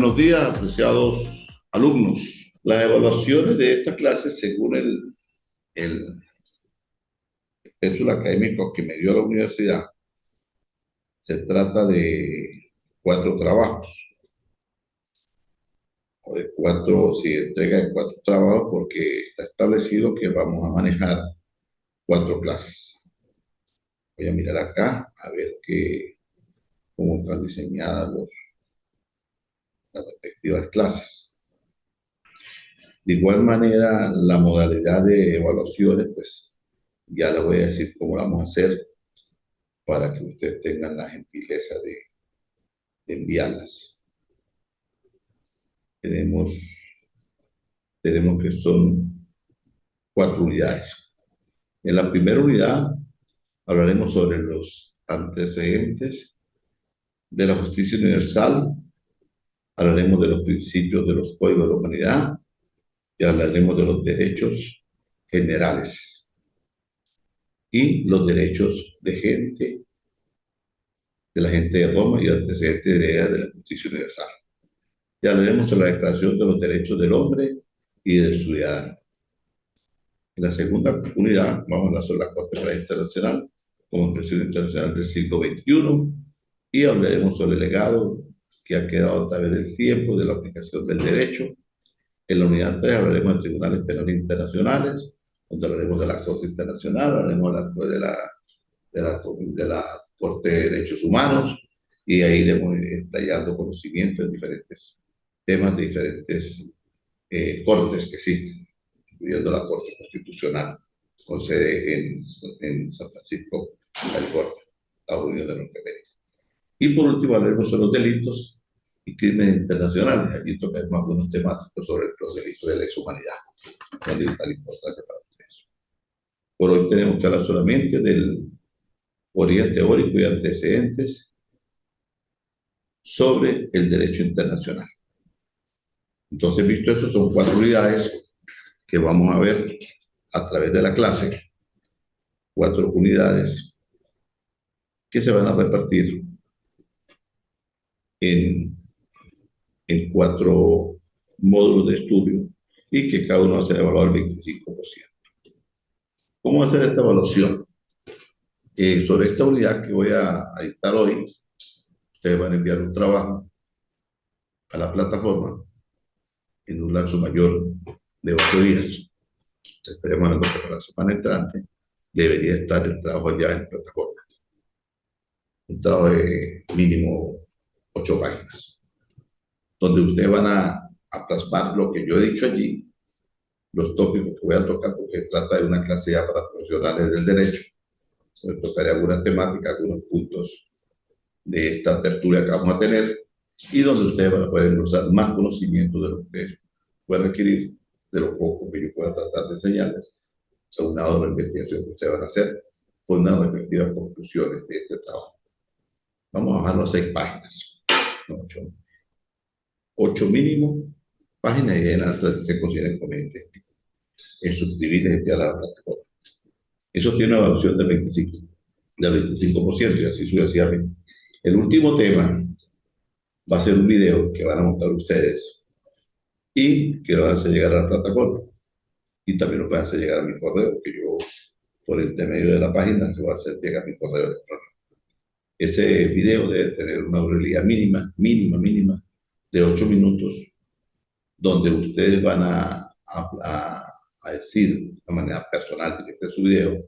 Buenos días, apreciados alumnos. Las evaluaciones de esta clase, según el pénsul académico que me dio la universidad, se trata de 4 trabajos, o de 4, si entrega de 4 trabajos, porque está establecido que vamos a manejar 4 clases. Voy a mirar acá a ver cómo están diseñadas las respectivas clases. De igual manera, la modalidad de evaluaciones, pues ya les voy a decir cómo la vamos a hacer para que ustedes tengan la gentileza de enviarlas. Tenemos que son 4 unidades. En la primera unidad hablaremos sobre los antecedentes de la justicia universal, hablaremos de los principios de los códigos de la humanidad y hablaremos de los derechos generales y los derechos de la gente de Roma y antecedentes de la justicia universal. Y hablaremos sobre la Declaración de los Derechos del Hombre y del Ciudadano. En la segunda unidad vamos a hablar sobre la Corte Penal Internacional como expresión internacional del siglo XXI y hablaremos sobre el legado que ha quedado a través del tiempo de la aplicación del derecho. En la unidad 3 hablaremos de tribunales penales internacionales, donde hablaremos de la Corte Internacional, hablaremos de la Corte de Derechos Humanos y ahí iremos explayando conocimientos en diferentes temas de diferentes cortes que existen, incluyendo la Corte Constitucional, con sede en San Francisco, California, Estados Unidos de Norteamérica. Y por último, hablaremos sobre los delitos y crímenes internacionales. Allí tocaremos algunos temáticos sobre los delitos de lesa humanidad, donde está la importancia para ustedes. Por hoy tenemos que hablar solamente del origen teórico y antecedentes sobre el derecho internacional. Entonces, visto eso, son 4 unidades que vamos a ver a través de la clase, 4 unidades que se van a repartir en 4 módulos de estudio y que cada uno va a ser evaluado al 25%. ¿Cómo va a ser esta evaluación? Sobre esta unidad que voy a dictar hoy, ustedes van a enviar un trabajo a la plataforma en un lapso mayor de 8 días. Esperemos que para la semana entrante debería estar el trabajo ya en la plataforma. Un trabajo de mínimo 8 páginas, donde ustedes van a plasmar lo que yo he dicho allí, los tópicos que voy a tocar, porque se trata de una clase ya para profesionales del derecho. Entonces tocaré algunas temáticas, algunos puntos de esta tertulia que vamos a tener y donde ustedes van a poder usar más conocimiento de lo que ustedes pueden adquirir, de lo poco que yo pueda tratar de enseñarles, aunado a la investigación que ustedes van a hacer, con unas respectivas conclusiones de este trabajo. Vamos a bajarlo a 6 páginas, no 8 mínimo páginas y en alto que consideren conveniente en suscribir y enviar a la plataforma. Eso tiene una evaluación del 25% y así sucesivamente. El último tema va a ser un video que van a montar ustedes y que lo van a hacer llegar a la plataforma. Y también lo van a hacer llegar a mi correo, que yo, por el intermedio de la página, se va a hacer llegar a mi correo electrónico. Ese video debe tener una durabilidad mínima de 8 minutos, donde ustedes van a decir de manera personal de su video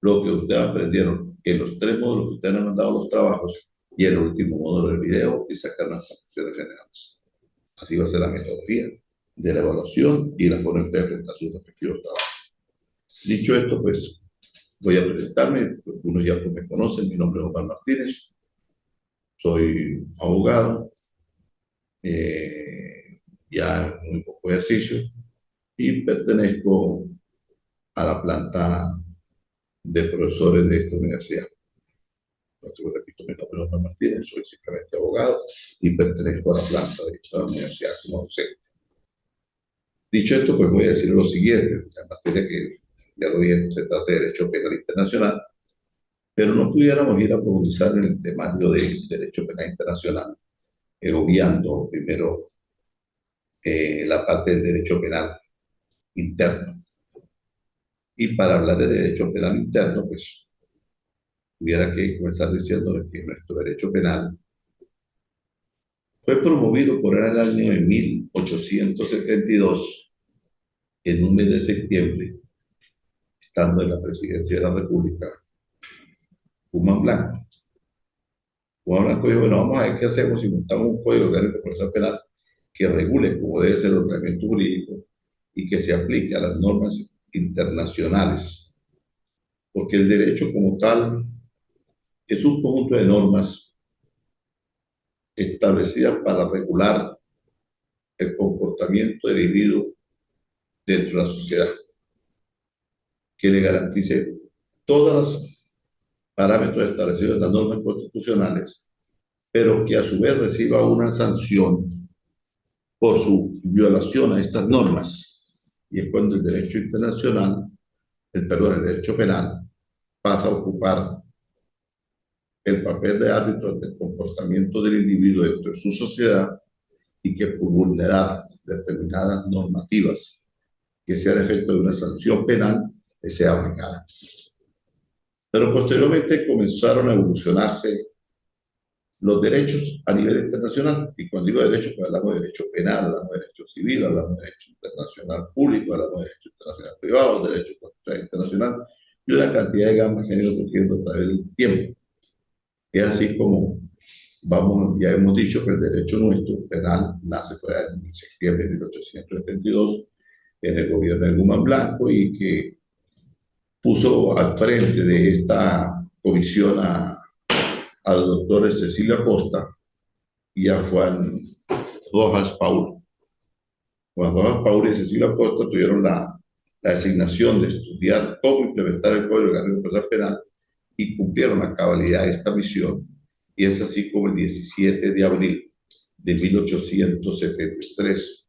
lo que ustedes aprendieron en los 3 módulos que ustedes han mandado los trabajos y el último módulo del video y sacar las conclusiones generales. Así va a ser la metodología de la evaluación y la forma de presentar sus respectivos trabajos. Dicho esto, pues voy a presentarme. Algunos ya me conocen. Mi nombre es Omar Martínez. Soy abogado, ya en muy poco ejercicio, y pertenezco a la planta de profesores de esta universidad. Repito, mi nombre es Omar Martínez, soy simplemente abogado y pertenezco a la planta de esta universidad como docente. Dicho esto, pues voy a decir lo siguiente, la materia que ya lo dije, se trata de Derecho Penal Internacional, pero no pudiéramos ir a profundizar en el temario de Derecho Penal Internacional obviando primero la parte del derecho penal interno. Y para hablar de derecho penal interno, pues hubiera que comenzar diciendo que nuestro derecho penal fue promovido por el año de 1872, en un mes de septiembre, estando en la presidencia de la República, Guzmán Blanco. Guzmán Blanco dijo, bueno, vamos a ver qué hacemos si montamos un código orgánico de procesal penal que regule cómo debe ser el ordenamiento jurídico y que se aplique a las normas internacionales. Porque el derecho como tal es un conjunto de normas establecidas para regular el comportamiento del individuo dentro de la sociedad, que le garantice todos los parámetros establecidos en las normas constitucionales, pero que a su vez reciba una sanción por su violación a estas normas. Y es cuando el derecho internacional, el derecho penal, pasa a ocupar el papel de árbitro del comportamiento del individuo dentro de su sociedad y que por vulnerar determinadas normativas que sean efecto de una sanción penal, sea aplicada. Pero posteriormente comenzaron a evolucionarse los derechos a nivel internacional. Y cuando digo derechos, pues hablamos de derecho penal, hablamos de derecho civil, hablamos de derecho internacional público, hablamos de derecho internacional privado, derecho internacional y una cantidad de gamas que han ido surgiendo a través del tiempo. Es así como ya hemos dicho que el derecho nuestro penal nace por ahí en septiembre de 1872 en el gobierno de Guzmán Blanco y que puso al frente de esta comisión al doctor Cecilio Acosta y a Juan Rojas Paul. Juan Rojas Paul y Cecilio Acosta tuvieron la asignación de estudiar cómo implementar el Código Orgánico Procesal Penal y cumplieron a cabalidad esta misión. Y es así como el 17 de abril de 1873,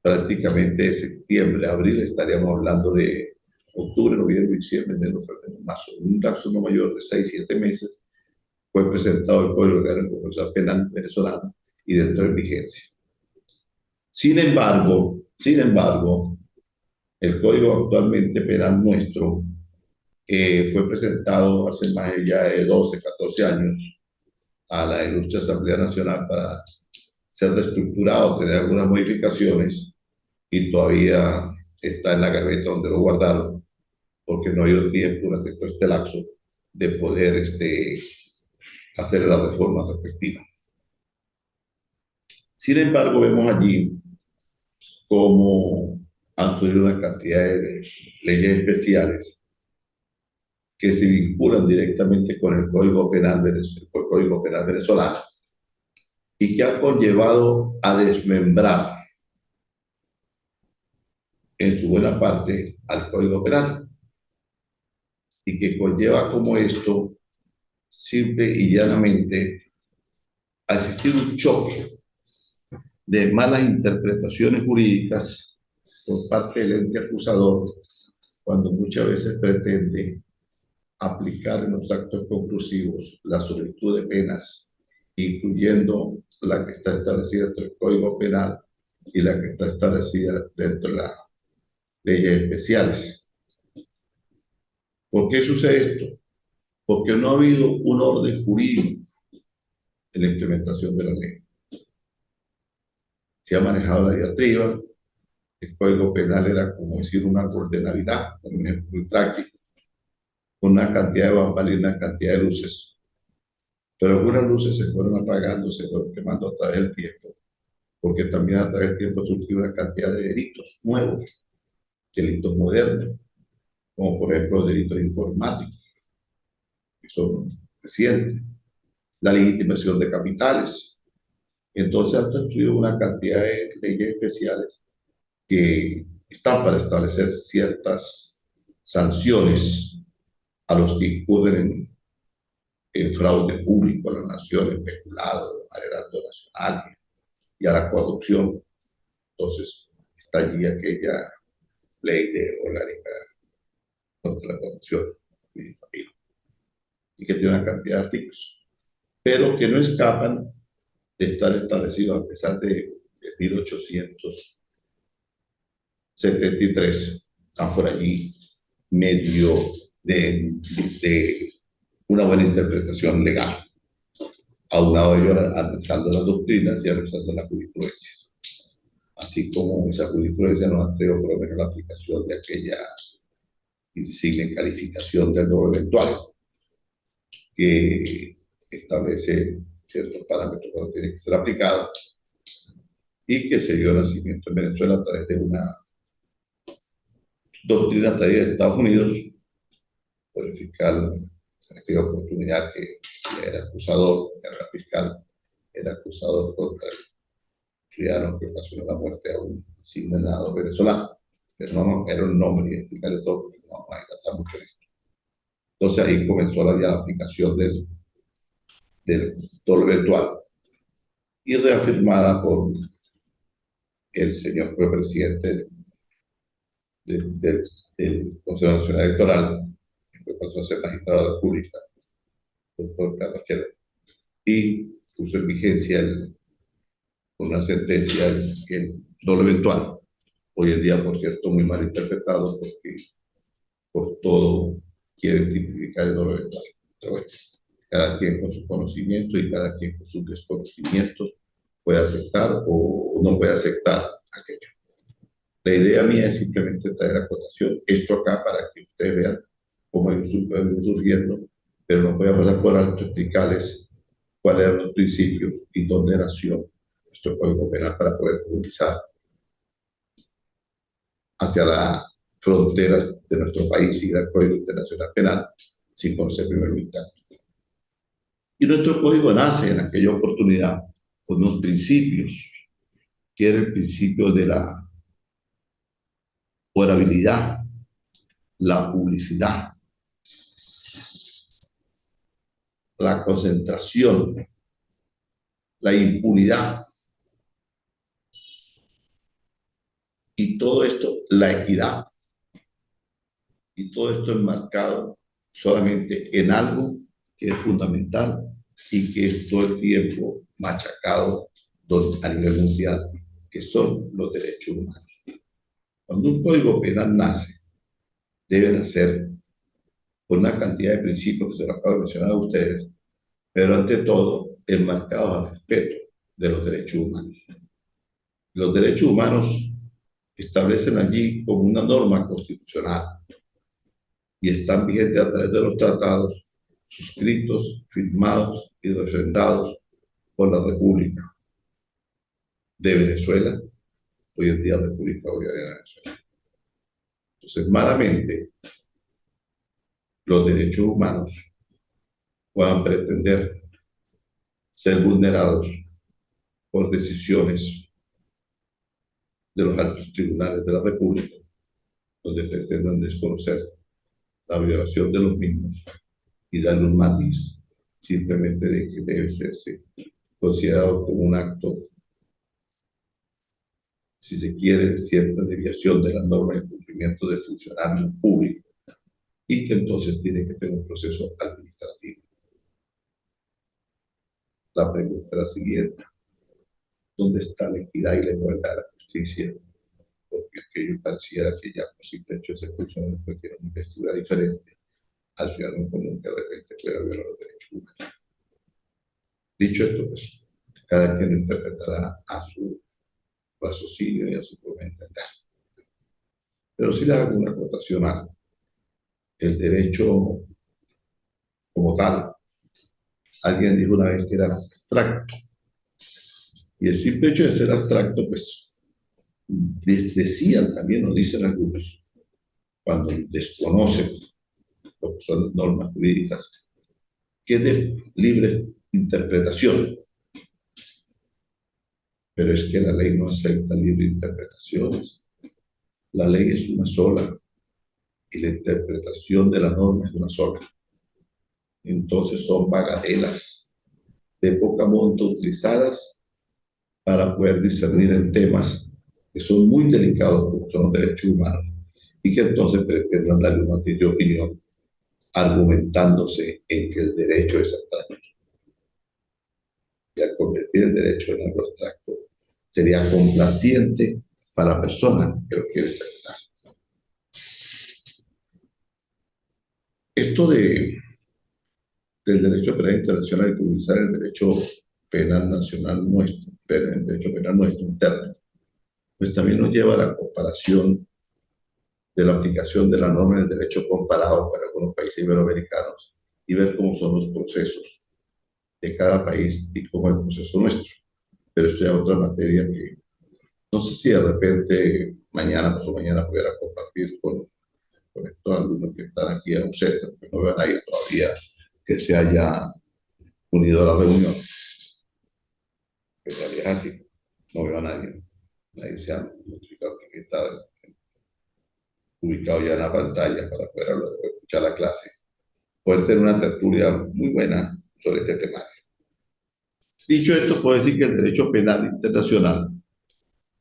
prácticamente de septiembre a abril, estaríamos hablando de octubre, noviembre, diciembre, enero, febrero, marzo, un lapso no mayor de 6, 7 meses, fue presentado el Código Orgánico Procesal Penal venezolano y dentro de vigencia. Sin embargo, el Código actualmente penal nuestro fue presentado hace más ya de 12, 14 años a la Ilustre Asamblea Nacional para ser reestructurado, tener algunas modificaciones y todavía está en la gaveta donde lo guardaron porque no ha habido tiempo durante todo este lapso de poder hacer las reformas respectivas. Sin embargo, vemos allí cómo han surgido una cantidad de leyes especiales que se vinculan directamente con el Código Penal venezolano y que han conllevado a desmembrar en su buena parte al Código Penal y que conlleva como esto simple y llanamente a existir un choque de malas interpretaciones jurídicas por parte del ente acusador cuando muchas veces pretende aplicar en los actos conclusivos la solicitud de penas, incluyendo la que está establecida dentro del Código Penal y la que está establecida dentro de las leyes especiales. ¿Por qué sucede esto? Porque no ha habido un orden jurídico en la implementación de la ley. Se ha manejado la diatriba, el Código Penal era como decir un árbol de Navidad, un ejemplo muy práctico, con una cantidad de bambalinas, una cantidad de luces. Pero algunas luces se fueron apagando, se fueron quemando a través del tiempo, porque también a través del tiempo surgió una cantidad de delitos nuevos, delitos modernos, como por ejemplo delitos informáticos, que son recientes, la legitimación de capitales. Entonces han surgido una cantidad de leyes especiales que están para establecer ciertas sanciones a los que incurren en fraude público a la nación, en peculado, al erario nacional y a la corrupción. Entonces, está allí aquella ley de orgánica contra la corrupción y que tiene una cantidad de artículos, pero que no escapan de estar establecido a pesar de 1873, están por allí medio de, de una buena interpretación legal, aunado a ello analizando las doctrinas y analizando la jurisprudencia. Así como esa jurisprudencia nos ha traído por lo menos la aplicación de aquella insigne calificación del doble eventual, que establece ciertos parámetros cuando tiene que ser aplicado y que se dio nacimiento en Venezuela a través de una doctrina traída de Estados Unidos por el fiscal en aquella oportunidad que era acusador, era fiscal, era acusador contra el ciudadano que ocasionó la muerte a un senador venezolano. Pero no era un nombre y explicarle todo porque no hay que gastar mucho en esto. Entonces ahí comenzó la aplicación del doble eventual y reafirmada por el señor fue presidente del Consejo Nacional Electoral, que pasó a ser magistrado de la República, doctor Carlos Quero, y puso en vigencia una sentencia, el doble eventual. Hoy en día, por cierto, muy mal interpretado porque por todo quiere tipificar el doble eventual. Pero bueno, cada quien con su conocimiento y cada quien con sus desconocimientos puede aceptar o no puede aceptar aquello. La idea mía es simplemente traer a cotación esto acá para que ustedes vean cómo hay un surgiendo, pero no voy a pasar por alto explicarles cuáles eran los principios y dónde nació nuestro Código Penal para poder profundizar hacia las fronteras de nuestro país y el Código Internacional Penal sin conocer primero lo interno. Y nuestro código nace en aquella oportunidad con unos principios, que era el principio de la orabilidad, la publicidad, la concentración, la impunidad y todo esto, la equidad. Y todo esto enmarcado solamente en algo que es fundamental y que es todo el tiempo machacado a nivel mundial, que son los derechos humanos. Cuando un código penal nace, debe nacer con una cantidad de principios que se lo acabo de mencionar a ustedes, pero ante todo enmarcados al respeto de los derechos humanos. Los derechos humanos establecen allí como una norma constitucional y están vigentes a través de los tratados suscritos, firmados y refrendados por la República de Venezuela, hoy en día República Bolivariana de Venezuela. Entonces, malamente, los derechos humanos puedan pretender ser vulnerados por decisiones de los altos tribunales de la República, donde pretendan desconocer la violación de los mismos y darle un matiz simplemente de que debe serse considerado como un acto, si se quiere, de cierta desviación de la norma de cumplimiento del funcionario público y que entonces tiene que tener un proceso administrativo. La pregunta es la siguiente: ¿dónde está la equidad y la igualdad de la justicia? Porque aquello pareciera que ya por simple hecho de ser funcionario pues tiene una investidura diferente al ciudadano común que de repente pueda violar los derechos humanos. Dicho esto, pues cada quien interpretará a su raciocinio y a su propio entender. Pero sí le hago una acotación a el derecho como tal. Alguien dijo una vez que era abstracto. Y el simple hecho de ser abstracto, pues, decían también, nos dicen algunos, cuando desconocen lo que son normas jurídicas, que es de libre interpretación. Pero es que la ley no acepta libre interpretaciones. La ley es una sola y la interpretación de la norma es una sola. Entonces son bagatelas de poca monta utilizadas para poder discernir en temas que son muy delicados como son los derechos humanos y que entonces pretendan darle una de opinión argumentándose en que el derecho es abstracto. Y al revestir el derecho en algo abstracto sería complaciente para la persona que lo quiere interpretar. Esto del derecho penal internacional y utilizar el derecho penal nacional nuestro, pero el derecho penal nuestro interno, pues también nos lleva a la comparación de la aplicación de la norma del derecho comparado para algunos países iberoamericanos y ver cómo son los procesos de cada país y cómo es el proceso nuestro. Pero eso es otra materia que no sé si de repente mañana, pasado mañana, pudiera compartir con estos alumnos que están aquí en un centro, porque no veo a nadie todavía que se haya unido a la reunión. En realidad es así, no veo a nadie. Nadie se ha notificado que está ubicado ya en la pantalla para poder escuchar la clase. Poder tener una tertulia muy buena sobre este tema. Dicho esto, puedo decir que el derecho penal internacional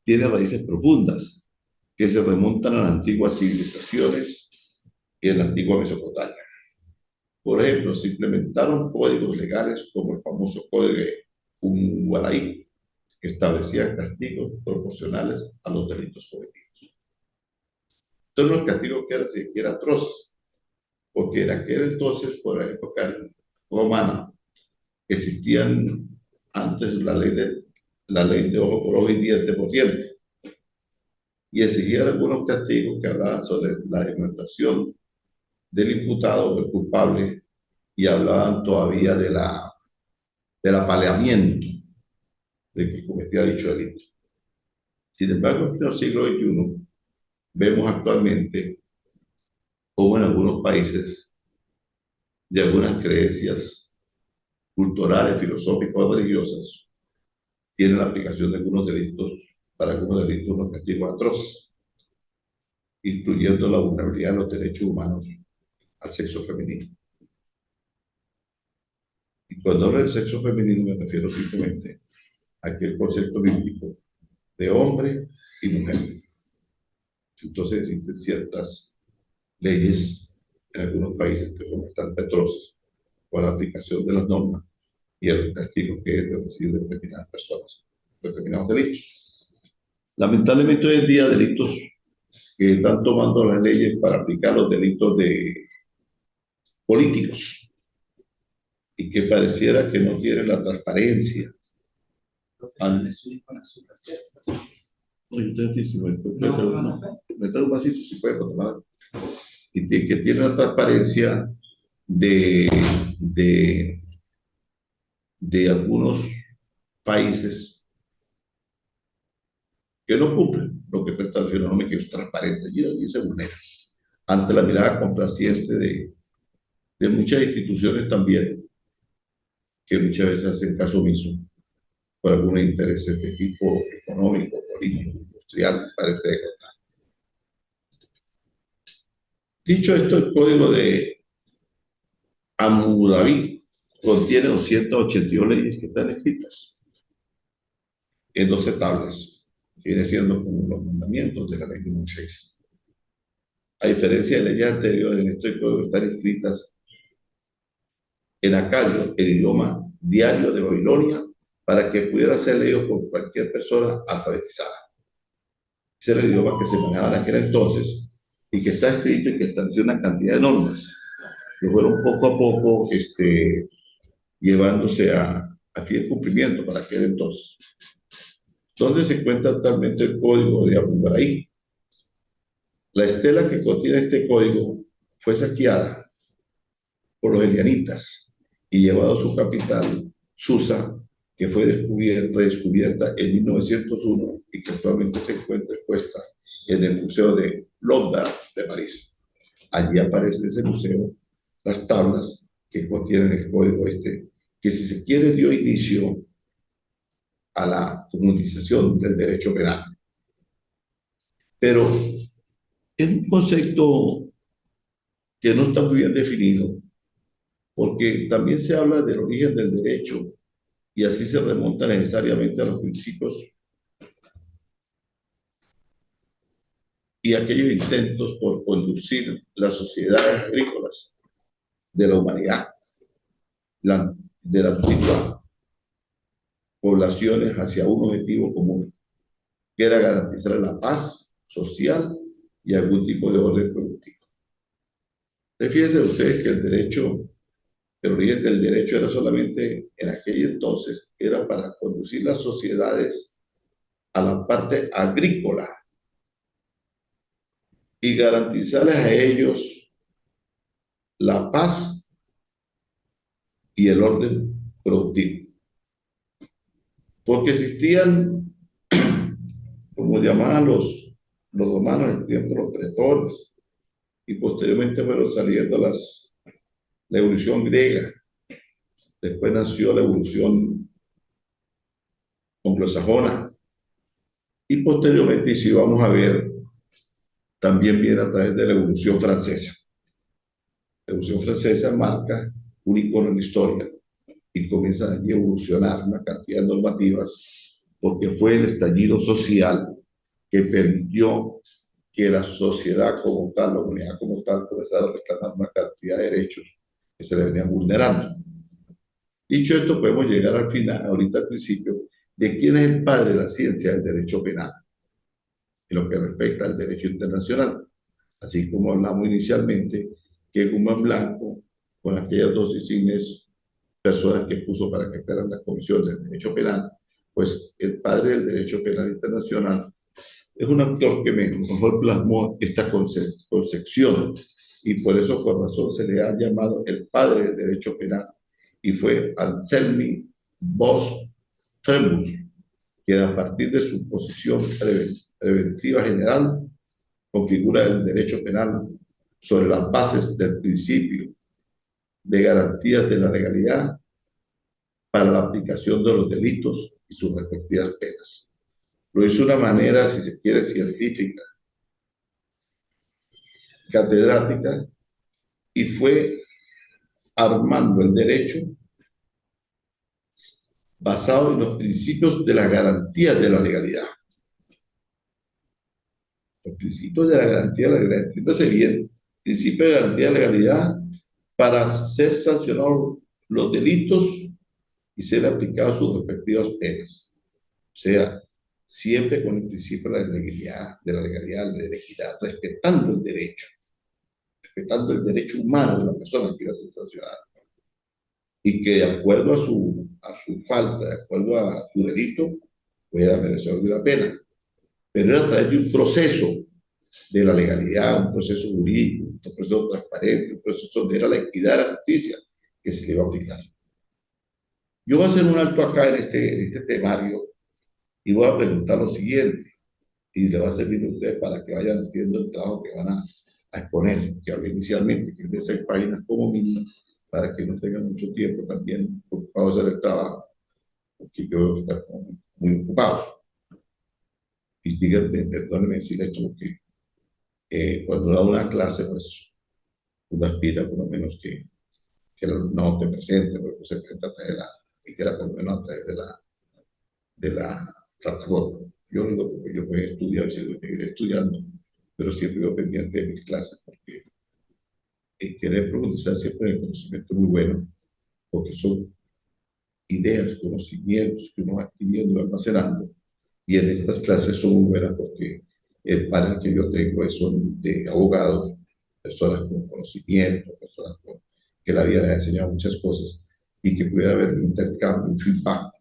tiene raíces profundas que se remontan a las antiguas civilizaciones y en la antigua Mesopotamia. Por ejemplo, se implementaron códigos legales como el famoso Código de Umuaraí, que establecía castigos proporcionales a los delitos cometidos. Entonces, los castigos que eran siquiera atroces, porque en aquel entonces, por la época romana, existían antes la ley de ojo por ojo y diente por diente, y exigían algunos castigos que hablaban sobre la demostración del imputado o el culpable, y hablaban todavía del apaleamiento de que cometía dicho delito. Sin embargo, en el siglo XXI vemos actualmente como en algunos países de algunas creencias culturales, filosóficas o religiosas tienen la aplicación de algunos delitos, para algunos delitos unos castigos atroces, incluyendo la vulnerabilidad de los derechos humanos al sexo femenino. Y cuando hablo del sexo femenino me refiero simplemente a aquel concepto bíblico de hombre y mujer. Entonces existen ciertas leyes en algunos países que son bastante atroces por la aplicación de las normas y el castigo que es de recibir de determinadas personas, determinados delitos. Lamentablemente hoy en día delitos que están tomando las leyes para aplicar los delitos de políticos y que pareciera que no tienen la transparencia. Me trae un vasito si puede tomar. Y que tiene la transparencia de algunos países que no cumplen lo que está estableciendo la norma, que es transparente y se vulnera ante la mirada complaciente de muchas instituciones también, que muchas veces hacen caso omiso por algunos intereses de tipo económico, político, industrial, parece de contar. Dicho esto, el código de Hammurabi contiene 282 leyes que están escritas en 12 tablas, que viene siendo como los mandamientos de la ley de Moisés. A diferencia de leyes anteriores, en este código están escritas en acadio, el idioma diario de Babilonia, para que pudiera ser leído por cualquier persona alfabetizada. Ese era el idioma que se manejaba en aquel entonces y que está escrito y que establece una cantidad de normas que fueron poco a poco llevándose a fiel cumplimiento para aquel entonces. ¿Dónde se encuentra actualmente el código de Hammurabi? La estela que contiene este código fue saqueada por los elianitas y llevado a su capital, Susa, que fue redescubierta en 1901 y que actualmente se encuentra expuesta en el Museo de Lombard de París. Allí aparece en ese museo las tablas que contienen el código que, si se quiere, dio inicio a la comunización del derecho penal. Pero es un concepto que no está muy bien definido, porque también se habla del origen del derecho y así se remonta necesariamente a los principios y aquellos intentos por conducir las sociedades agrícolas de la humanidad, de la antigua poblaciones hacia un objetivo común, que era garantizar la paz social y algún tipo de orden productivo. Fíjense ustedes que el derecho, el origen del derecho era solamente en aquel entonces, era para conducir las sociedades a la parte agrícola y garantizarles a ellos la paz y el orden productivo. Porque existían, como llamaban los romanos en el tiempo, los pretores, y posteriormente fueron saliendo la evolución griega. Después nació la evolución anglosajona. Y posteriormente, y si vamos a ver, también viene a través de la evolución francesa. La evolución francesa marca un icono en la historia y comienza allí a evolucionar una cantidad de normativas porque fue el estallido social que permitió que la sociedad como tal, la comunidad como tal, comenzara a reclamar una cantidad de derechos que se le venían vulnerando. Dicho esto, podemos llegar al final, ahorita al principio, de quién es el padre de la ciencia del derecho penal, en lo que respecta al derecho internacional. Así como hablamos inicialmente, que Guzmán Blanco, con aquellas dos insignes personas que puso para que fueran la Comisión del Derecho Penal, pues el padre del derecho penal internacional es un actor que mejor plasmó esta concepción y por eso por razón se le ha llamado el padre del derecho penal y fue Anselmi Bosch Trembus, que a partir de su posición preventiva general configura el derecho penal sobre las bases del principio de garantías de la legalidad para la aplicación de los delitos y sus respectivas penas. Lo hizo de una manera, si se quiere, científica, catedrática, y fue armando el derecho basado en los principios de las garantías de la legalidad. Los principios de la garantía de la legalidad. Entiéndase bien, principio de garantía de la legalidad para ser sancionados los delitos y ser aplicados sus respectivas penas. O sea, siempre con el principio de la legalidad, de la equidad, respetando el derecho humano de la persona que iba a ser sancionada. Y que de acuerdo a su falta, de acuerdo a su delito, pueda merecer una pena. Pero era a través de un proceso de la legalidad, un proceso jurídico, un proceso transparente, un proceso donde era la equidad de la justicia que se le iba a aplicar. Yo voy a hacer un alto acá en este temario y voy a preguntar lo siguiente, y le va a servir a ustedes para que vayan haciendo el trabajo que van a exponer, que hablé inicialmente, que es de 6 páginas como mínimo, para que no tengan mucho tiempo también ocupados de hacer el trabajo, porque yo veo que están muy ocupados. Y díganme, perdónenme decir esto, porque cuando da una clase, pues uno aspira por lo menos que el alumno te presente, porque se presenta a través de y que por lo menos a través de la plataforma. Yo lo digo porque yo voy a estudiar y seguir estudiando, pero siempre voy pendiente de mis clases porque querer profundizar siempre en el conocimiento muy bueno, porque son ideas, conocimientos que uno va adquiriendo y almacenando. Y en estas clases son muy buenas porque el panel que yo tengo son de abogados, personas con conocimiento, personas que la vida les ha enseñado muchas cosas y que puede haber un intercambio, un feedback,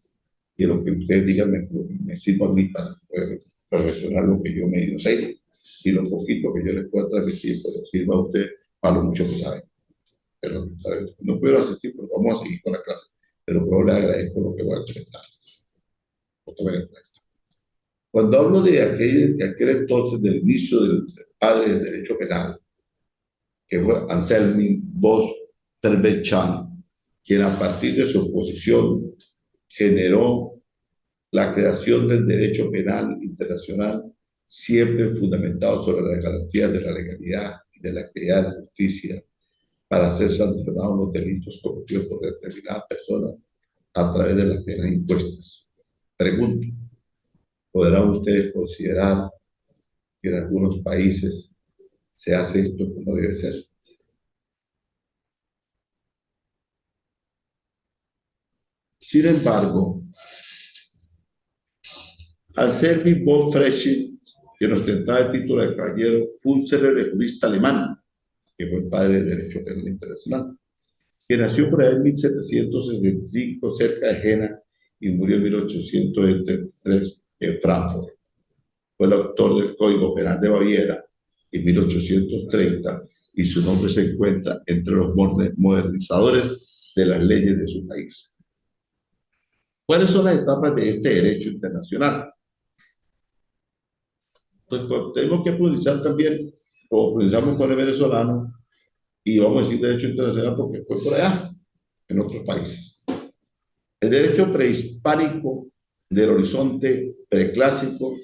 y lo que ustedes digan me sirva a mí para poder profesionar lo que yo medio sé y lo poquito que yo les pueda transmitir, pues sirva a usted para lo mucho que saben. Pero ¿sabes? No puedo asistir, pero vamos a seguir con la clase. Pero luego le agradezco lo que voy a presentar. Cuando hablo de aquel entonces, del inicio del padre del derecho penal, que fue Anselm Bosch Terbenchan, quien a partir de su posición generó la creación del derecho penal internacional, siempre fundamentado sobre las garantías de la legalidad y de la equidad de la justicia, para ser sancionados los delitos cometidos por determinadas personas a través de las penas impuestas. Pregunto, ¿podrán ustedes considerar que en algunos países se hace esto como debe ser? Sin embargo, Anselm von Frechen, que nos ostentaba el título de caballero, fue un célebre jurista alemán, que fue el padre del derecho penal internacional, que nació por ahí en 1775 cerca de Jena y murió en 1873 en Frankfurt. Fue el autor del Código Penal de Baviera en 1830 y su nombre se encuentra entre los modernizadores de las leyes de su país. ¿Cuáles son las etapas de este derecho internacional? Pues tenemos que profundizar también, como profundizamos con el venezolano, y vamos a decir derecho internacional porque fue por allá, en otros países. El derecho prehispánico del horizonte preclásico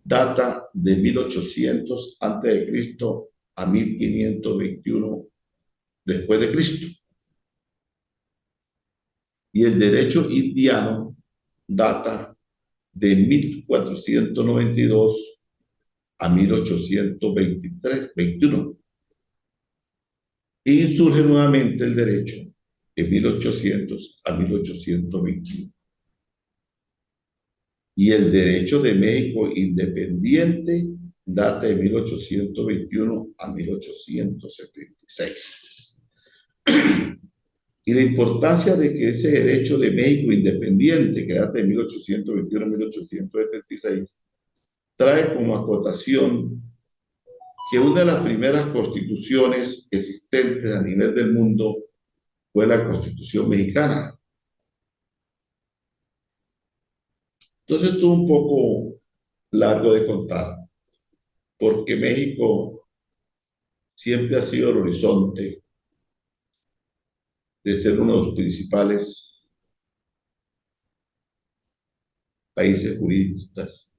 data de 1800 a.C. a 1521 después de Cristo. Y el derecho indiano data de 1492 a 1821. Y surge nuevamente el derecho de 1800 a 1821. Y el derecho de México independiente data de 1821 a 1876. Y la importancia de que ese derecho de México independiente, que data de 1821 a 1876, trae como acotación que una de las primeras constituciones existentes a nivel del mundo fue la Constitución mexicana. Entonces estuvo un poco largo de contar, porque México siempre ha sido el horizonte de ser uno de los principales países juristas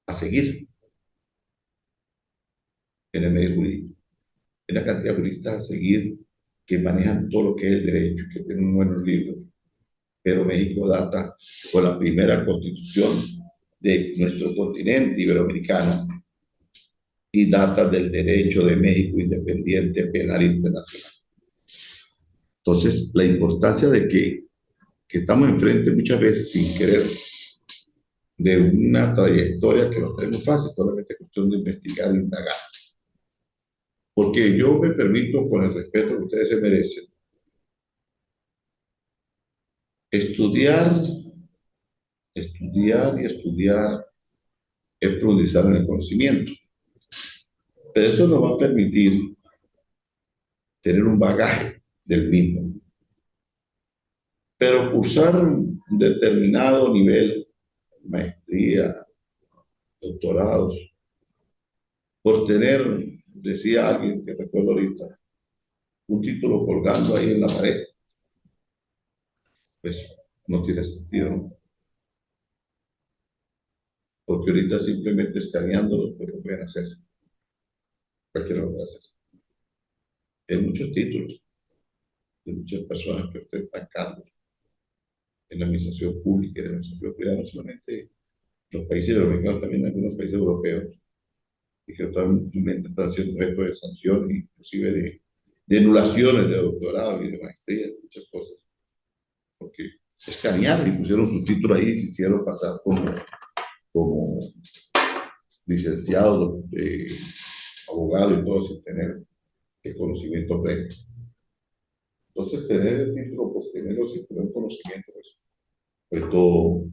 a seguir en el medio jurídico. Hay una cantidad de juristas a seguir que manejan todo lo que es el derecho, que tienen buenos libros, pero México data con la primera constitución de nuestro continente iberoamericano y data del derecho de México independiente penal internacional. Entonces, la importancia de que estamos enfrente muchas veces sin querer de una trayectoria que no tenemos fácil, solamente es cuestión de investigar e indagar. Porque yo me permito, con el respeto que ustedes se merecen, estudiar y estudiar es profundizar en el conocimiento. Pero eso nos va a permitir tener un bagaje del mismo. Pero cursar un determinado nivel, maestría, doctorados, por tener, decía alguien que recuerdo ahorita, un título colgando ahí en la pared, pues no tiene sentido, ¿no? Porque ahorita simplemente escaneándolo, pues lo pueden hacer. Cualquiera lo puede hacer. Hay muchos títulos de muchas personas que ostentan cargos en la administración pública y en la administración privada, no solamente los países europeos, también algunos países europeos, y que actualmente están siendo objeto de sanciones, inclusive de anulaciones de doctorado y de maestría, de muchas cosas, porque escanearon y pusieron su título ahí y se hicieron pasar como licenciado, abogado y todo sin tener el conocimiento previo. Entonces, tener el título por tenerlo sin tener conocimiento, pues todo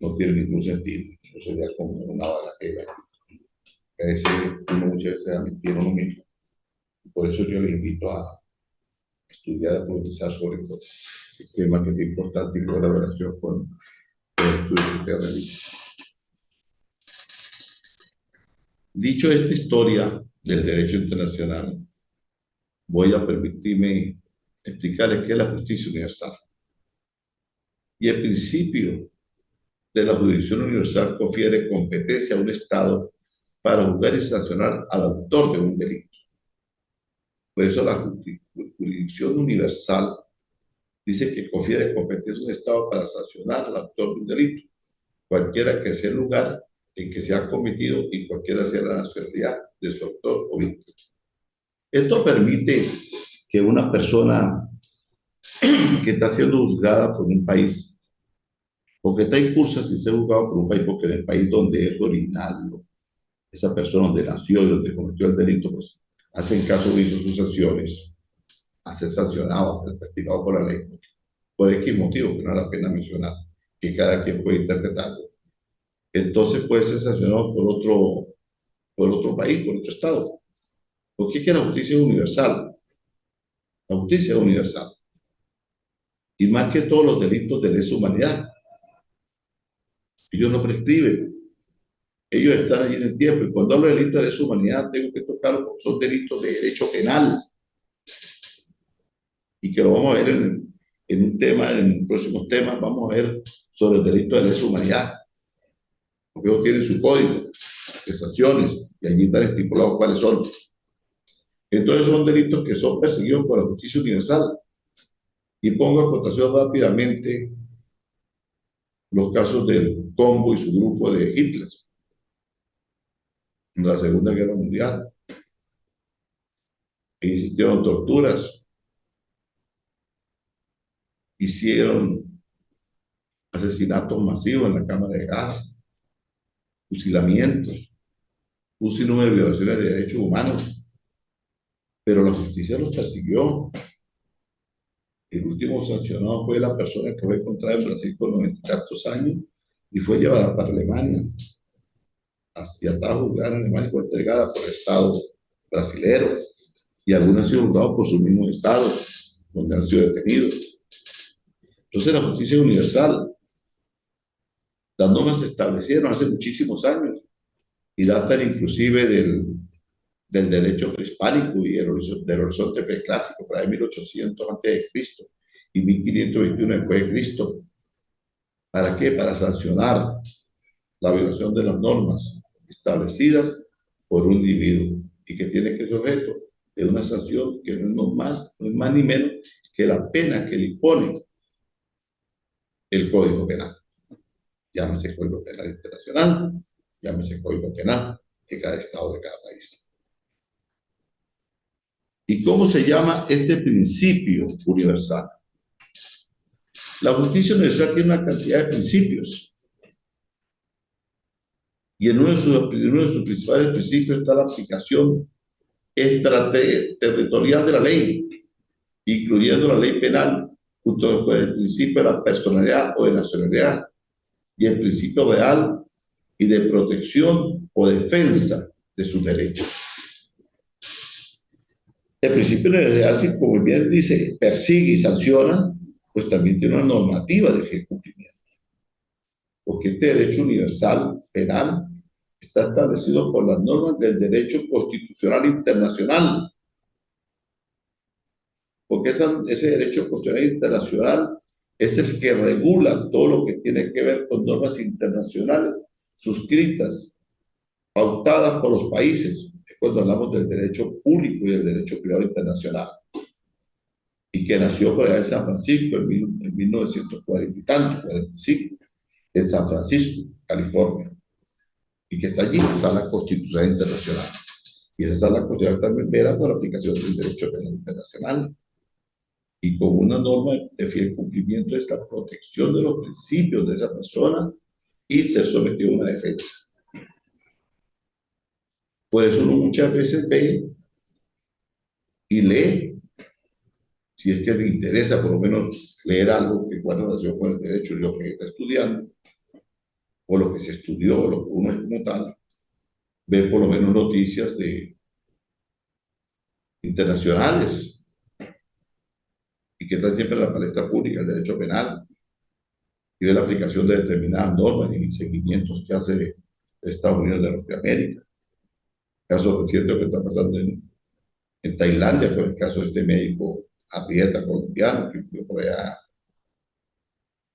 no tiene ningún sentido. Eso sería como una bagatela. Es decir, uno muchas veces a mentir a uno mismo. Por eso yo les invito a estudiar, a profundizar sobre todo el tema que es importante y con la relación con el estudio que usted realiza. Dicho esta historia del derecho internacional, voy a permitirme explicarles qué es la justicia universal. Y el principio de la jurisdicción universal confiere competencia a un Estado para juzgar y sancionar al autor de un delito. Por eso la jurisdicción universal dice que confiere competencia a un Estado para sancionar al autor de un delito, cualquiera que sea el lugar en que se ha cometido y cualquiera sea la nacionalidad de su autor o víctima. Esto permite que una persona que está siendo juzgada por un país o que está incursa sin ser juzgado por un país, porque en el país donde es originario, esa persona donde nació y donde cometió el delito, pues hacen caso omiso sus acciones, a ser sancionado, a ser castigado por la ley, por X motivo, que no vale la pena mencionar, que cada quien puede interpretarlo. Entonces puede ser sancionado por otro país, por otro estado. Porque es que la justicia es universal. La justicia es universal. Y más que todos los delitos de lesa humanidad. Ellos no prescriben. Ellos están allí en el tiempo. Y cuando hablo de delitos de lesa humanidad, tengo que tocarlo porque son delitos de derecho penal. Y que lo vamos a ver en un tema, en próximos temas, vamos a ver sobre el delito de lesa humanidad. Porque ellos tienen su código de sanciones y allí están estipulados cuáles son. Entonces son delitos que son perseguidos por la justicia universal. Y pongo a cotación rápidamente los casos del Congo y su grupo de Hitler en la Segunda Guerra Mundial. Existieron torturas, hicieron asesinatos masivos en la cámara de gas, fusilamientos, un sinnúmero de violaciones de derechos humanos, pero la justicia los persiguió. El último sancionado fue la persona que fue encontrada en Brasil con 90 y tantos años y fue llevada para Alemania, hacia a juzgar en Alemania, fue entregada por el Estado brasilero y algunos han sido juzgados por su mismo Estado, donde han sido detenidos. Entonces la justicia es universal. Las normas se establecieron hace muchísimos años y datan inclusive del derecho prehispánico y del horizonte preclásico, para 1800 a.C. y 1521 después de Cristo. ¿Para qué? Para sancionar la violación de las normas establecidas por un individuo y que tiene que ser objeto de una sanción que no es más ni menos que la pena que le impone el Código Penal. Llámese Código Penal Internacional, llámese Código Penal de cada estado, de cada país. ¿Y cómo se llama este principio universal? La justicia universal tiene una cantidad de principios. Y en uno de sus principales principios está la aplicación territorial de la ley, incluyendo la ley penal, junto con el principio de la personalidad o de nacionalidad, y el principio real y de protección o defensa de sus derechos. El principio de la legalidad, como bien dice, persigue y sanciona, pues también tiene una normativa de fiel cumplimiento. Porque este derecho universal penal está establecido por las normas del derecho constitucional internacional. Porque ese derecho constitucional internacional es el que regula todo lo que tiene que ver con normas internacionales suscritas, pautadas por los países, cuando hablamos del derecho público y del derecho privado internacional, y que nació por allá en San Francisco en 1940 y tanto, 45, en San Francisco, California, y que está allí, está la Constitución Internacional. Y esa sala constitucional también vela por la aplicación del derecho penal internacional. Y como una norma de fiel cumplimiento es la protección de los principios de esa persona y ser sometido a una defensa. Por eso uno muchas veces ve y lee, si es que le interesa por lo menos leer algo que guarda relación con el derecho y lo que está estudiando, o lo que se estudió, o lo que uno es como tal, ve por lo menos noticias internacionales y que están siempre en la palestra pública, el derecho penal, y ve la aplicación de determinadas normas y seguimientos que hace Estados Unidos de Norteamérica. Caso reciente que está pasando en Tailandia, por el caso de este médico atleta colombiano que fue por allá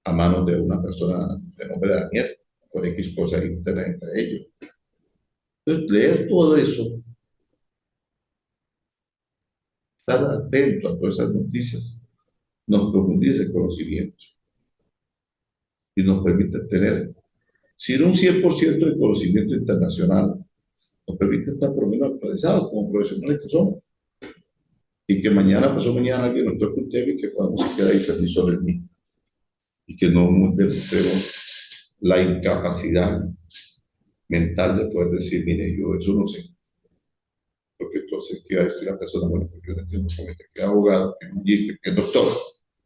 a manos de una persona de nombre Daniel, por X cosas internas entre ellos. Entonces, leer todo eso, estar atento a todas esas noticias, nos profundiza el conocimiento y nos permite tener, si no un 100% de conocimiento internacional, nos permite estar por lo menos actualizados como profesionales que somos. Y que mañana, pasó mañana, alguien nos toque un tema y que podamos quedar ahí salir sobre el mismo. y que no demostremos la incapacidad mental de poder decir, mire, yo eso no sé. Porque entonces, ¿qué va a decir la persona? Bueno, pues yo no entiendo cómo que es abogado, que es jurista, que es doctor,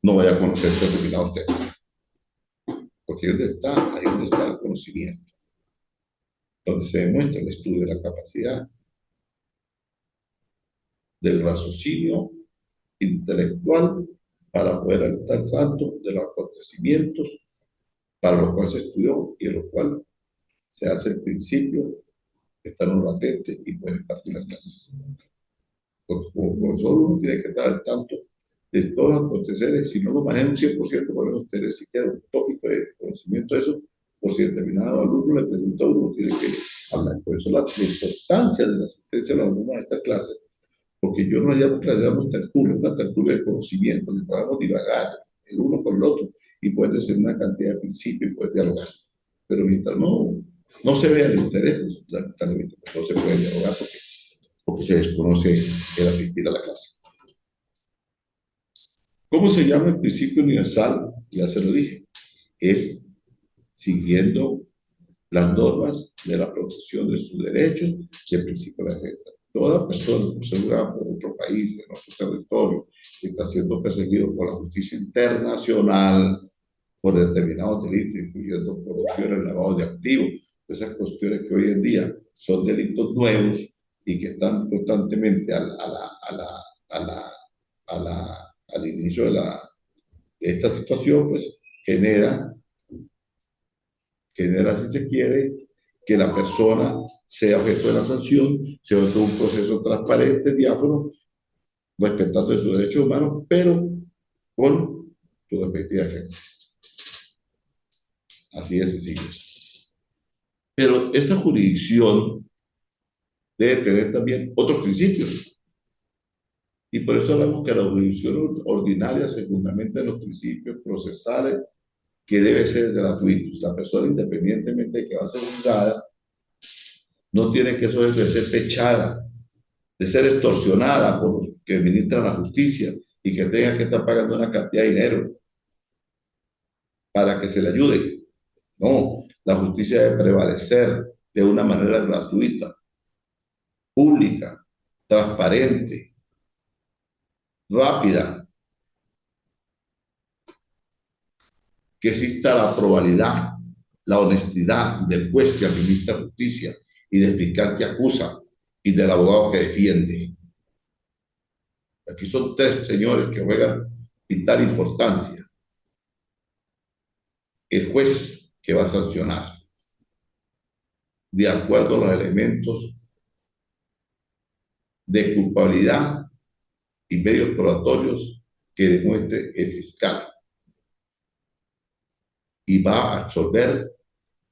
no vaya a conocer determinados temas. Porque ahí donde está el conocimiento, donde se demuestra el estudio de la capacidad del raciocinio intelectual para poder adoptar tanto de los acontecimientos para los cuales se estudió y en los cuales se hace el principio, estar un latente y puede partir las clases. Porque como profesor uno tiene que estar al tanto de todos los aconteceres, si no lo maneja un 100%, por lo menos tener siquiera un tópico de conocimiento de eso, por si determinado alumno le pregunta a uno, tiene que hablar. Por eso la importancia de la asistencia a los alumnos a esta clase, porque yo no llamo que le tertulia, una tertulia de conocimiento, donde podamos divagar el uno con el otro y poder decir una cantidad de principios y poder dialogar. Pero mientras no se vea el interés, pues lamentablemente no se puede dialogar porque se desconoce el asistir a la clase. ¿Cómo se llama el principio universal? Ya se lo dije. Es siguiendo las normas de la protección de sus derechos y el principio de la defensa. Toda persona procedura por otro país, en otro territorio, que está siendo perseguido por la justicia internacional por determinados delitos, incluyendo corrupción, lavado de activos, esas cuestiones que hoy en día son delitos nuevos y que están constantemente al inicio de esta situación, pues genera, si se quiere, que la persona sea objeto de la sanción, sea objeto de un proceso transparente, diáfano, respetando sus derechos humanos, pero con su respectiva defensa. Así de sencillo. Pero esta jurisdicción debe tener también otros principios. Y por eso hablamos que la jurisdicción ordinaria se fundamenta en los principios procesales que debe ser gratuito. La persona, independientemente de que va a ser juzgada, no tiene que eso de ser techada, de ser extorsionada por los que administran la justicia y que tenga que estar pagando una cantidad de dinero para que se le ayude. No, la justicia debe prevalecer de una manera gratuita, pública, transparente, rápida, que exista la probabilidad, la honestidad del juez que administra justicia y del fiscal que acusa y del abogado que defiende. Aquí son tres señores que juegan vital importancia. El juez que va a sancionar, de acuerdo a los elementos de culpabilidad y medios probatorios que demuestre el fiscal, y va a absolver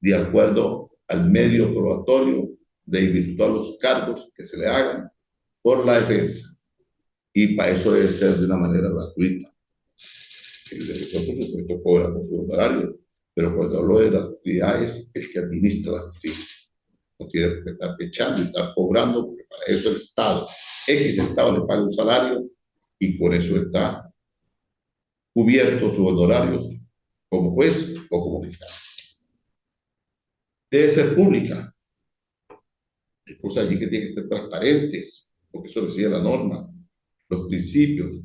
de acuerdo al medio probatorio de virtuar los cargos que se le hagan por la defensa. Y para eso debe ser de una manera gratuita. El defensor, por supuesto, cobra por su honorario, pero cuando hablo de gratuidad es el que administra la justicia. No tiene que estar echando y estar cobrando, porque para eso el Estado, X Estado le paga un salario y por eso está cubierto sus honorarios como juez o como fiscal. Debe ser pública. Hay cosas allí que tienen que ser transparentes, porque eso decía la norma. Los principios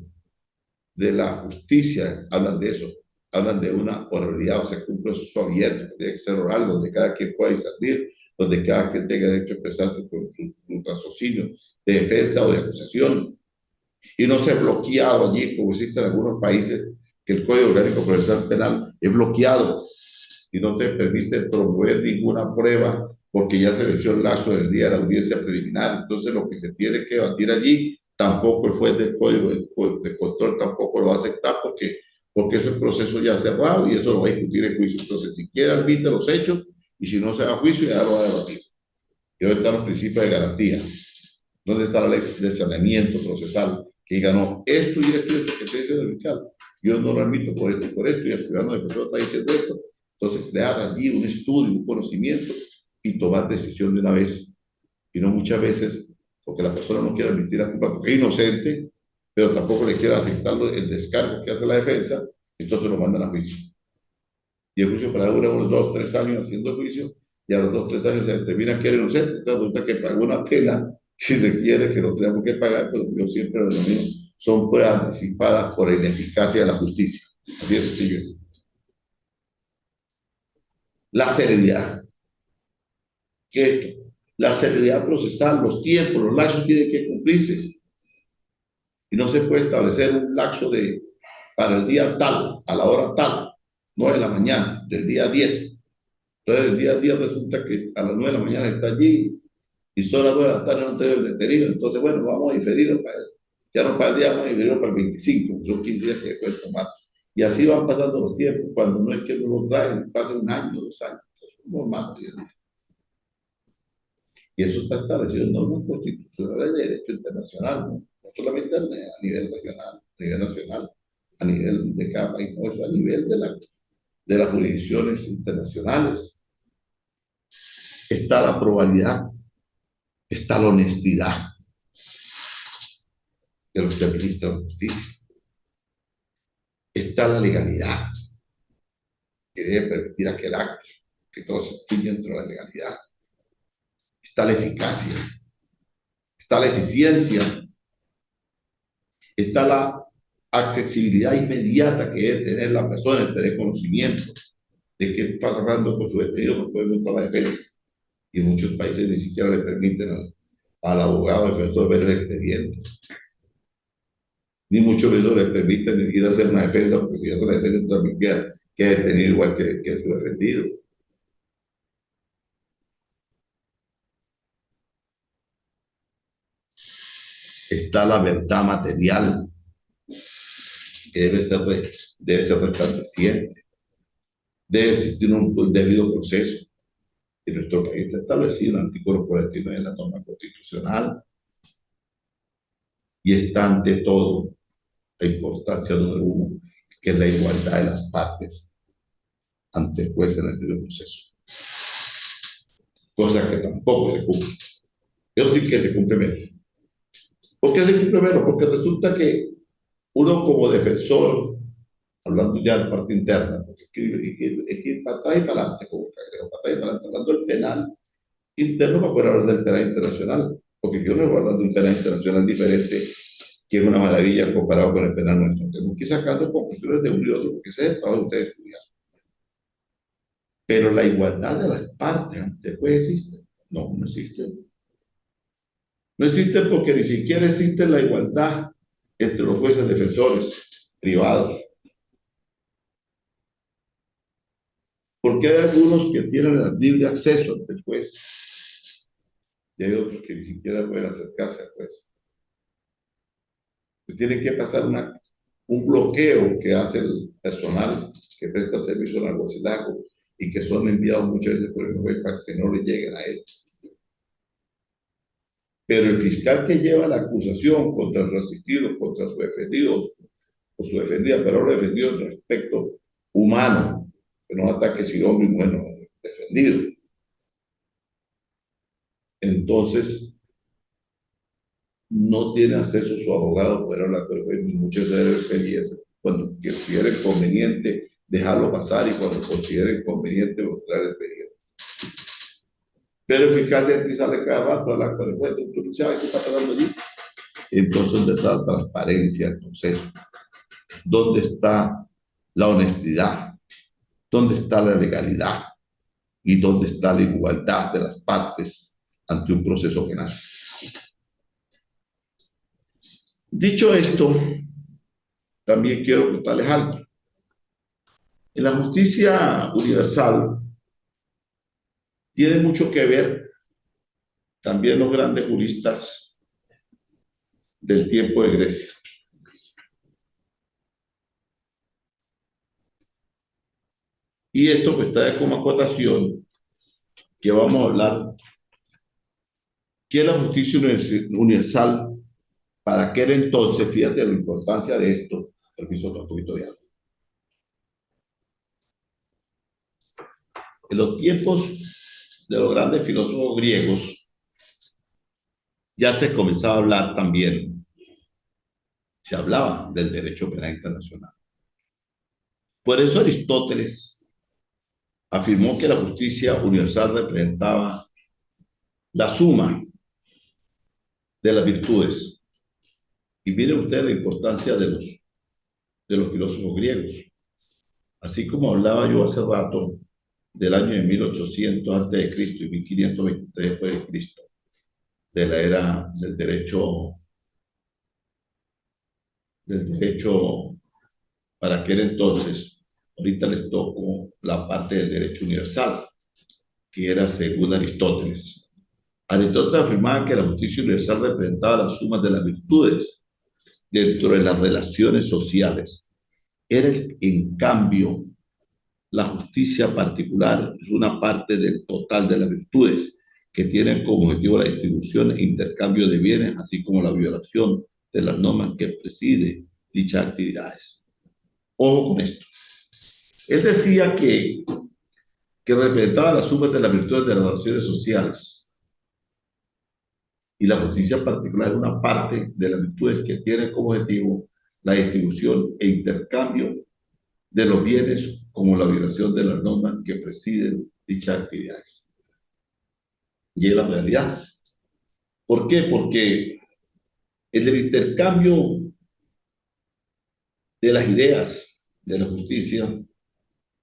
de la justicia hablan de eso, hablan de una oralidad, o sea, que un proceso abierto, que tiene que ser oral, donde cada quien pueda discernir, donde cada quien tenga derecho a expresarse con su raciocinio de defensa o de acusación, y no ser bloqueado allí, como existe en algunos países, que el Código Orgánico Procesal Penal es bloqueado y no te permite promover ninguna prueba porque ya se venció el lazo del día de la audiencia preliminar. Entonces, lo que se tiene que batir allí, tampoco el juez del Código de Control tampoco lo va a aceptar porque ese proceso ya cerrado y eso lo va a discutir en juicio. Entonces, si quiere admite los hechos y si no se va a juicio, ya lo va a debatir. Y dónde están los principios de garantía, dónde está la ley de saneamiento procesal, que diga, no, esto y esto y esto que te dice el fiscal, yo no lo admito por esto y por esto, y el ciudadano de persona está diciendo esto. Entonces, crear allí un estudio, un conocimiento y tomar decisión de una vez. Y no muchas veces, porque la persona no quiere admitir la culpa porque es inocente, pero tampoco le quiere aceptar el descargo que hace la defensa, entonces lo mandan a juicio. y el juicio para dura unos 2, 3 años haciendo juicio, y a los 2, 3 años se determina que era inocente. Entonces resulta que pagó una pena, si se quiere, que no tenemos que pagar, pero yo siempre lo denomino, son pruebas anticipadas por la ineficacia de la justicia. Así de sencillo es. La celeridad, que la celeridad procesal, los tiempos, los lapsos tienen que cumplirse, y no se puede establecer un lapso para el día tal, a la hora tal, 9 de la mañana, del día 10. Entonces, el día 10 resulta que a las 9 de la mañana está allí y son las 9 de la tarde no tiene detenido. Entonces, bueno, vamos a diferirlo para él. Ya no para el día, vamos a diferirlo para el 25, son 15 días que pueden tomar. Y así van pasando los tiempos, cuando no es que no lo traen, pasa un año, 2 años, eso es normal. Y eso está establecido en normas constitucionales de derecho internacional, no solamente a nivel regional, a nivel nacional, a nivel de cada país, no, eso a nivel de las jurisdicciones internacionales. Está la probabilidad, está la honestidad de los que administran la justicia, está la legalidad, que debe permitir aquel acto, que todo se incluye dentro de la legalidad, está la eficacia, está la eficiencia, está la accesibilidad inmediata que debe tener la persona, el tener conocimiento de qué está pasando con su detenido, no puede montar la defensa. Y en muchos países ni siquiera le permiten al abogado defensor ver el expediente, ni mucho menos le permiten ir a hacer una defensa, porque si hace la defensa también queda detenido igual que su defendido. Está la verdad material, que debe ser resplandeciente, debe existir un debido proceso. En nuestro país está establecido en el artículo 49 de la norma constitucional, y está ante todo la importancia número uno, que es la igualdad de las partes ante el juez en el debido proceso, cosa que tampoco se cumple. Yo sí que se cumple menos. ¿Por qué se cumple menos? Porque resulta que uno como defensor, hablando ya de parte interna, porque hay que ir para atrás y para adelante, como cagreo, para atrás y para adelante, hablando del penal interno para poder hablar del penal internacional, porque yo no voy a hablar de un penal internacional diferente, que es una maravilla comparado con el penal nuestro. Tenemos que ir sacando conclusiones de uno y otro, porque ese es el trabajo de ustedes estudiar. Pero la igualdad de las partes ante el juez existe. No, no existe. No existe porque ni siquiera existe la igualdad entre los jueces defensores privados. Porque hay algunos que tienen el libre acceso ante el juez y hay otros que ni siquiera pueden acercarse al juez. Tienen que pasar un bloqueo que hace el personal que presta servicio al alguacilaje y que son enviados muchas veces por el juez para que no le lleguen a él. Pero el fiscal que lleva la acusación contra su asistido, contra su defendido o su defendida, pero lo defendido en respecto humano, que no ataque si hombre y mujer defendido. Entonces, no tiene acceso a su abogado para hablar con el juez, muchas veces experiencia, cuando considere conveniente dejarlo pasar y cuando considere conveniente mostrar el expediente. Pero el fiscal de aquí sale cada rato a hablar con el juez, tú no sabes qué está pasando allí. Entonces, ¿dónde está la transparencia del proceso? ¿Dónde está la honestidad? ¿Dónde está la legalidad? ¿Y dónde está la igualdad de las partes ante un proceso penal? Dicho esto, también quiero contarles algo. En la justicia universal tiene mucho que ver también los grandes juristas del tiempo de Grecia. Y esto pues trae como acotación que vamos a hablar que la justicia universal para aquel entonces, fíjate la importancia de esto, permiso un poquito de algo. En los tiempos de los grandes filósofos griegos ya se comenzaba a hablar también, se hablaba del derecho penal internacional. Por eso Aristóteles afirmó que la justicia universal representaba la suma de las virtudes. Y miren ustedes la importancia de los filósofos griegos. Así como hablaba yo hace rato del año de 1800 antes de Cristo y 1523 después de Cristo, de la era del derecho para aquel entonces, ahorita les tocó la parte del derecho universal, que era según Aristóteles. Aristóteles afirmaba que la justicia universal representaba la suma de las virtudes dentro de las relaciones sociales. En cambio, la justicia particular es una parte del total de las virtudes que tienen como objetivo la distribución e intercambio de bienes, así como la violación de las normas que preside dichas actividades. Ojo con esto. Él decía que representaba la suma de las virtudes de las relaciones sociales y la justicia particular es una parte de las virtudes que tienen como objetivo la distribución e intercambio de los bienes como la violación de las normas que presiden dichas actividades. Y es la realidad. ¿Por qué? Porque en el intercambio de las ideas de la justicia,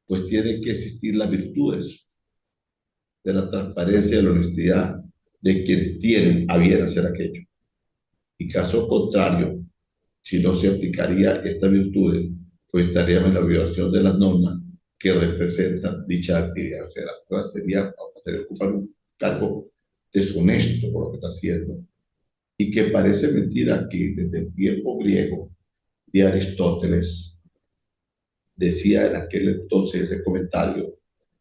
pues tienen que existir las virtudes de la transparencia y de la honestidad de quienes tienen a bien hacer aquello. Y caso contrario, si no se aplicaría esta virtud, pues estaríamos en la violación de las normas que representan dicha actividad. O sea, la cosa sería hacer ocupar un cargo deshonesto por lo que está haciendo. Y que parece mentira que desde el tiempo griego de Aristóteles decía en aquel entonces ese comentario,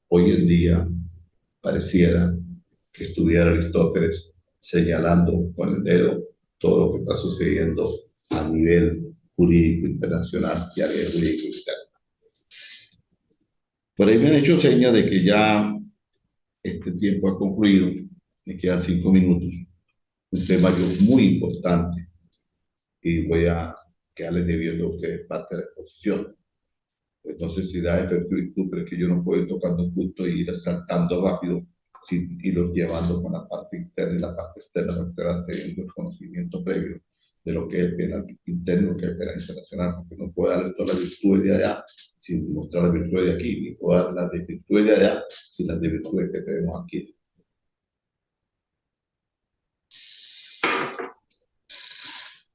hoy en día pareciera que estuviera Aristóteles señalando con el dedo todo lo que está sucediendo a nivel jurídico internacional y a nivel jurídico interno. Por ahí me han hecho señas de que ya este tiempo ha concluido, me quedan 5 minutos, un tema yo muy importante y voy a quedarles debiendo a ustedes parte de la exposición. Entonces, si da efecto virtud, pero es que yo no puedo ir tocando puntos y ir saltando rápido, sin irlos llevando con la parte interna y la parte externa, porque van teniendo el conocimiento previo de lo que es el penal interno y lo que es el penal internacional, porque no puedo darle todas las virtudes de allá sin mostrar las virtudes de aquí, ni puedo dar las de virtudes de allá sin las de virtudes que tenemos aquí.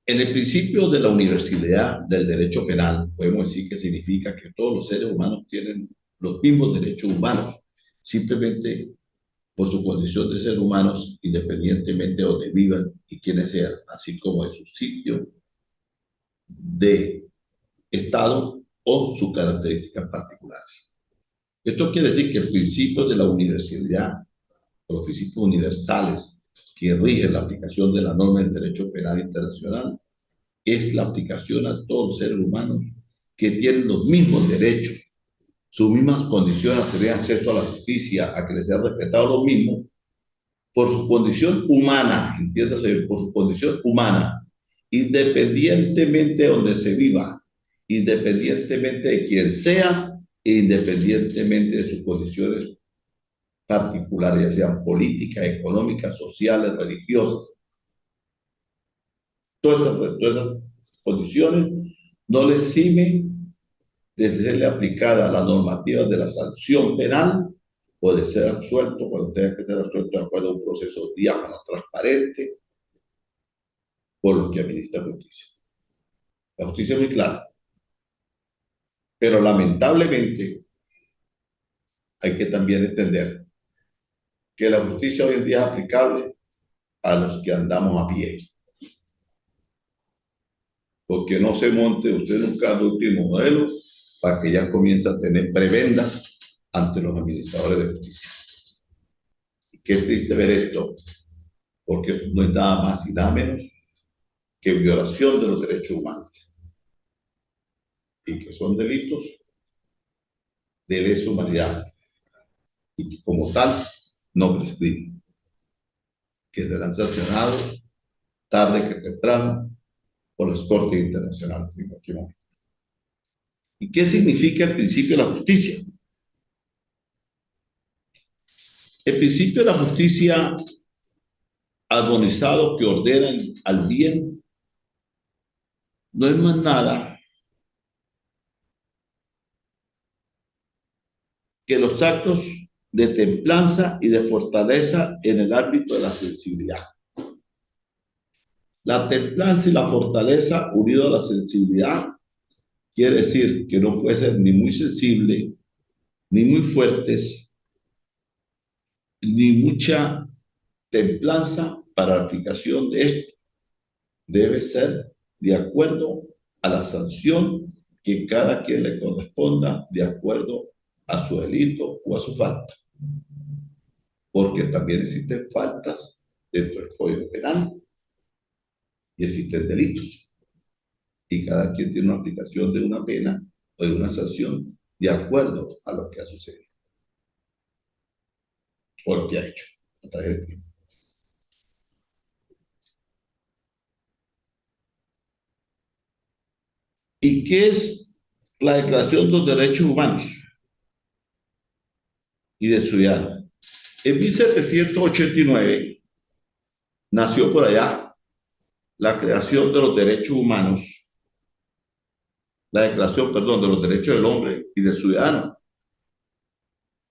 En el principio de la universalidad del derecho penal, podemos decir que significa que todos los seres humanos tienen los mismos derechos humanos, simplemente por su condición de ser humanos, independientemente de donde vivan y quiénes sean, así como de su sitio de estado o sus características particulares. Esto quiere decir que el principio de la universalidad, o los principios universales que rigen la aplicación de la norma del derecho penal internacional, es la aplicación a todos los seres humanos que tienen los mismos derechos, sus mismas condiciones a tener acceso a la justicia, a que les sea respetado lo mismo, por su condición humana, entiéndase, por su condición humana, independientemente de donde se viva, independientemente de quién sea, e independientemente de sus condiciones particulares, ya sean políticas, económicas, sociales, religiosas. Todas esas condiciones no les exime de serle aplicada la normativa de la sanción penal o de ser absuelto cuando tenga que ser absuelto de acuerdo a un proceso diáfano, transparente, por los que administra justicia. La justicia es muy clara, pero lamentablemente hay que también entender que la justicia hoy en día es aplicable a los que andamos a pie. Porque no se monte usted en un carro último modelo para que ya comience a tener prebendas ante los administradores de justicia. Y qué triste ver esto, porque esto no es nada más y nada menos que violación de los derechos humanos y que son delitos de lesa humanidad y que como tal no prescriben, que serán sancionados tarde que temprano por las cortes internacionales en cualquier momento. ¿Y qué significa el principio de la justicia? El principio de la justicia armonizado que ordena al bien no es más nada que los actos de templanza y de fortaleza en el ámbito de la sensibilidad. La templanza y la fortaleza unido a la sensibilidad quiere decir que no puede ser ni muy sensible, ni muy fuertes, ni mucha templanza para la aplicación de esto. Debe ser de acuerdo a la sanción que cada quien le corresponda de acuerdo a su delito o a su falta. Porque también existen faltas dentro del Código Penal y existen delitos. Y cada quien tiene una aplicación de una pena o de una sanción de acuerdo a lo que ha sucedido o lo que ha hecho a través del tiempo. ¿Y qué es la Declaración de los Derechos Humanos y del Ciudadano? En 1789 nació por allá la creación de los derechos humanos, la declaración, perdón, de los derechos del hombre y del ciudadano.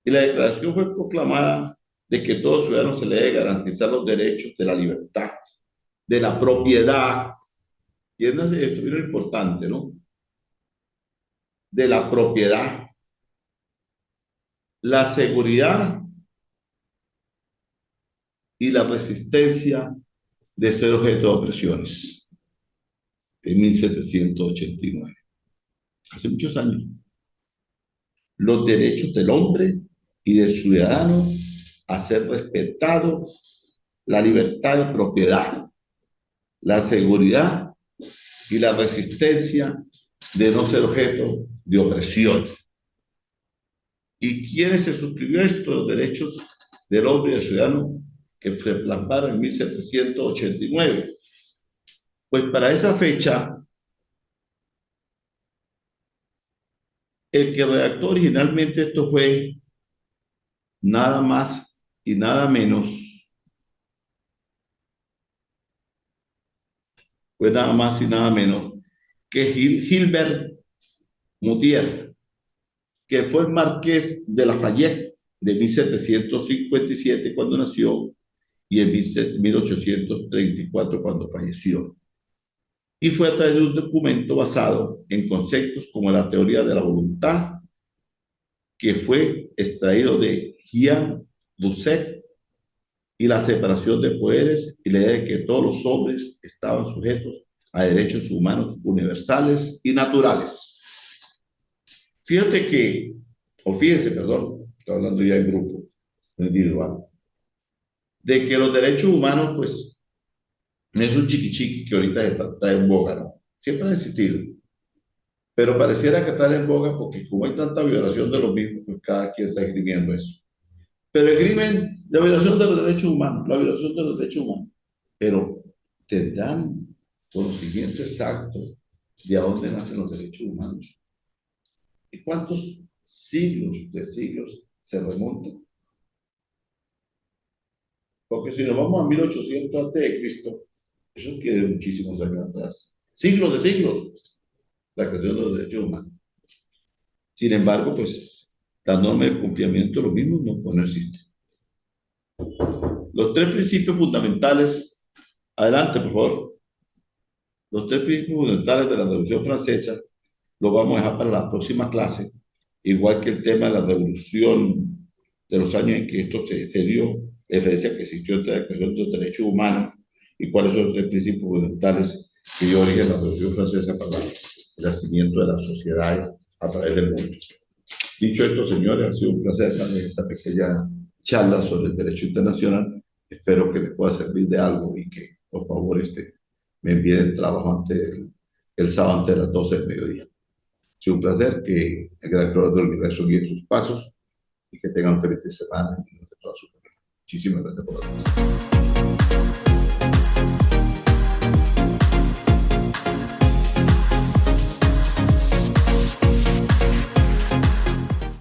Y la declaración fue proclamada de que todo ciudadano se le debe garantizar los derechos de la libertad, de la propiedad. Y esto es lo importante, ¿no? De la propiedad, la seguridad y la resistencia de ser objeto de opresiones. En 1789, hace muchos años. Los derechos del hombre y del ciudadano a ser respetado, la libertad de propiedad, la seguridad y la resistencia de no ser objeto de opresión. ¿Y quiénes se suscribió a esto? Los derechos del hombre y del ciudadano que se plasmaron en 1789. Pues para esa fecha, el que redactó originalmente esto fue nada más y nada menos, que Gilbert Moutier, que fue el marqués de Lafayette de 1757 cuando nació y en 1834 cuando falleció. Y fue a través de un documento basado en conceptos como la teoría de la voluntad, que fue extraído de Jean Dussek, y la separación de poderes y la idea de que todos los hombres estaban sujetos a derechos humanos universales y naturales. Fíjense, perdón, estoy hablando ya en grupo, individual, de que los derechos humanos, pues, no es un chiqui que ahorita está en boga, ¿no? Siempre ha existido, pero pareciera que está en boga porque como hay tanta violación de los mismos, pues cada quien está escribiendo eso. Pero el crimen, la violación de los derechos humanos, la violación de los derechos humanos, pero te dan conocimiento exacto de a dónde nacen los derechos humanos y cuántos siglos de siglos se remontan. Porque si nos vamos a 1800 antes de Cristo, eso quiere muchísimos años atrás, siglos de siglos, la creación de los derechos humanos. Sin embargo, pues, la norma de cumplimiento de los mismos no existe. Los tres principios fundamentales, adelante por favor, los tres principios fundamentales de la Revolución Francesa los vamos a dejar para la próxima clase, igual que el tema de la revolución de los años en que esto se dio, referencia que existió entre la cuestión de los derechos humanos y cuáles son los tres principios fundamentales que dio origen a la Revolución Francesa para el nacimiento de las sociedades a través del mundo. Dicho esto, señores, ha sido un placer estar en esta pequeña charla sobre el derecho internacional. Espero que les pueda servir de algo y que, por favor, me envíen el trabajo el sábado antes de las 12 del mediodía. Ha sido un placer, que el gran creador del universo guíe sus pasos y que tengan feliz semana y de toda su familia. Muchísimas gracias por la atención.